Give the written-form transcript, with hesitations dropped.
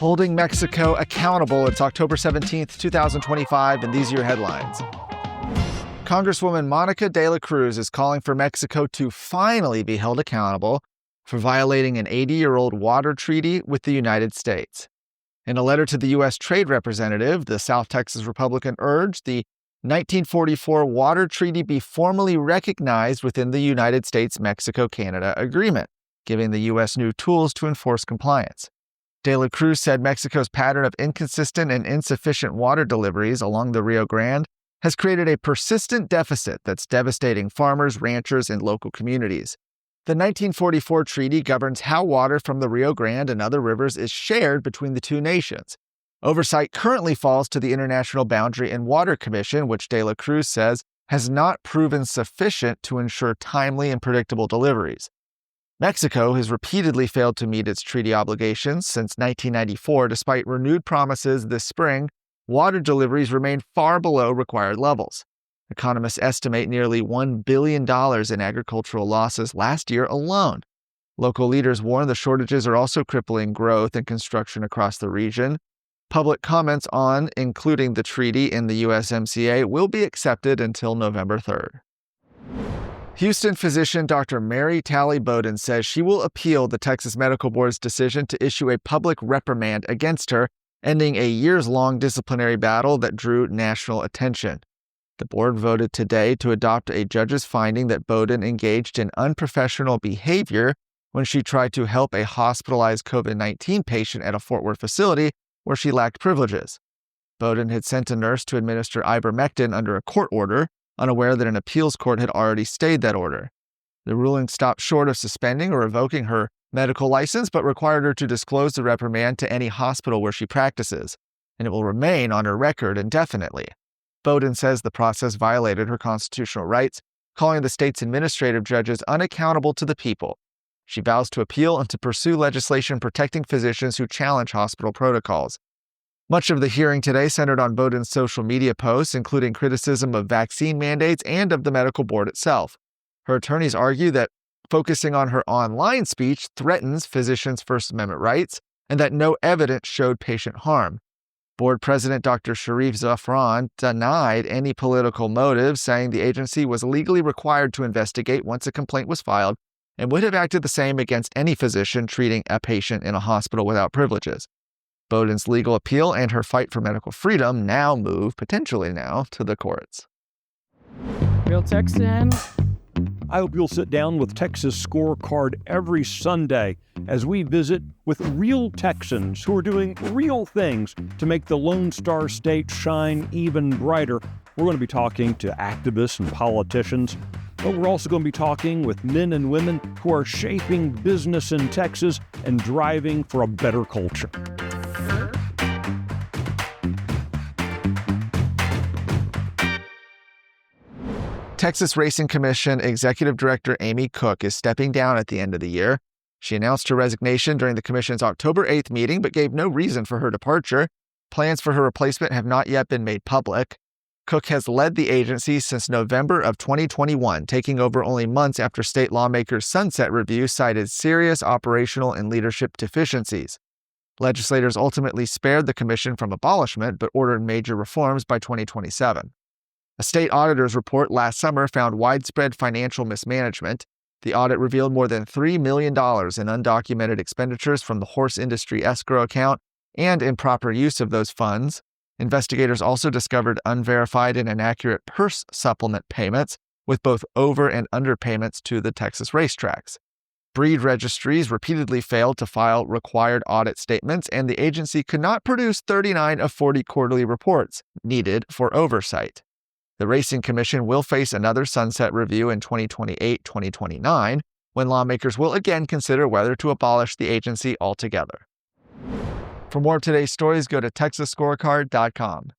holding Mexico accountable. It's October 17th, 2025, and these are your headlines. Congresswoman Monica de la Cruz is calling for Mexico to finally be held accountable for violating an 80-year-old water treaty with the United States. In a letter to the U.S. Trade Representative, the South Texas Republican urged the 1944 Water Treaty be formally recognized within the United States-Mexico-Canada Agreement, giving the U.S. new tools to enforce compliance. De la Cruz said Mexico's pattern of inconsistent and insufficient water deliveries along the Rio Grande has created a persistent deficit that's devastating farmers, ranchers, and local communities. The 1944 treaty governs how water from the Rio Grande and other rivers is shared between the two nations. Oversight currently falls to the International Boundary and Water Commission, which De la Cruz says has not proven sufficient to ensure timely and predictable deliveries. Mexico has repeatedly failed to meet its treaty obligations since 1994. Despite renewed promises this spring, water deliveries remain far below required levels. Economists estimate nearly $1 billion in agricultural losses last year alone. Local leaders warn the shortages are also crippling growth and construction across the region. Public comments on including the treaty in the USMCA will be accepted until November 3rd. Houston physician Dr. Mary Talley Bowden says she will appeal the Texas Medical Board's decision to issue a public reprimand against her, ending a years-long disciplinary battle that drew national attention. The board voted today to adopt a judge's finding that Bowden engaged in unprofessional behavior when she tried to help a hospitalized COVID-19 patient at a Fort Worth facility where she lacked privileges. Bowden had sent a nurse to administer ivermectin under a court order, unaware that an appeals court had already stayed that order. The ruling stopped short of suspending or revoking her medical license, but required her to disclose the reprimand to any hospital where she practices, and it will remain on her record indefinitely. Bowden says the process violated her constitutional rights, calling the state's administrative judges unaccountable to the people. She vows to appeal and to pursue legislation protecting physicians who challenge hospital protocols. Much of the hearing today centered on Bowden's social media posts, including criticism of vaccine mandates and of the medical board itself. Her attorneys argue that focusing on her online speech threatens physicians' First Amendment rights and that no evidence showed patient harm. Board President Dr. Sharif Zafran denied any political motive, saying the agency was legally required to investigate once a complaint was filed and would have acted the same against any physician treating a patient in a hospital without privileges. Bowden's legal appeal and her fight for medical freedom potentially now, to the courts. Real Texan. I hope you'll sit down with Texas Scorecard every Sunday as we visit with real Texans who are doing real things to make the Lone Star State shine even brighter. We're going to be talking to activists and politicians, but we're also going to be talking with men and women who are shaping business in Texas and driving for a better culture. Texas Racing Commission Executive Director Amy Cook is stepping down at the end of the year. She announced her resignation during the commission's October 8th meeting, but gave no reason for her departure. Plans for her replacement have not yet been made public. Cook has led the agency since November of 2021, taking over only months after state lawmakers' sunset review cited serious operational and leadership deficiencies. Legislators ultimately spared the commission from abolishment, but ordered major reforms by 2027. A state auditor's report last summer found widespread financial mismanagement. The audit revealed more than $3 million in undocumented expenditures from the horse industry escrow account and improper use of those funds. Investigators also discovered unverified and inaccurate purse supplement payments, with both over- and underpayments to the Texas racetracks. Breed registries repeatedly failed to file required audit statements, and the agency could not produce 39 of 40 quarterly reports needed for oversight. The Racing Commission will face another sunset review in 2028-2029, when lawmakers will again consider whether to abolish the agency altogether. For more of today's stories, go to TexasScorecard.com.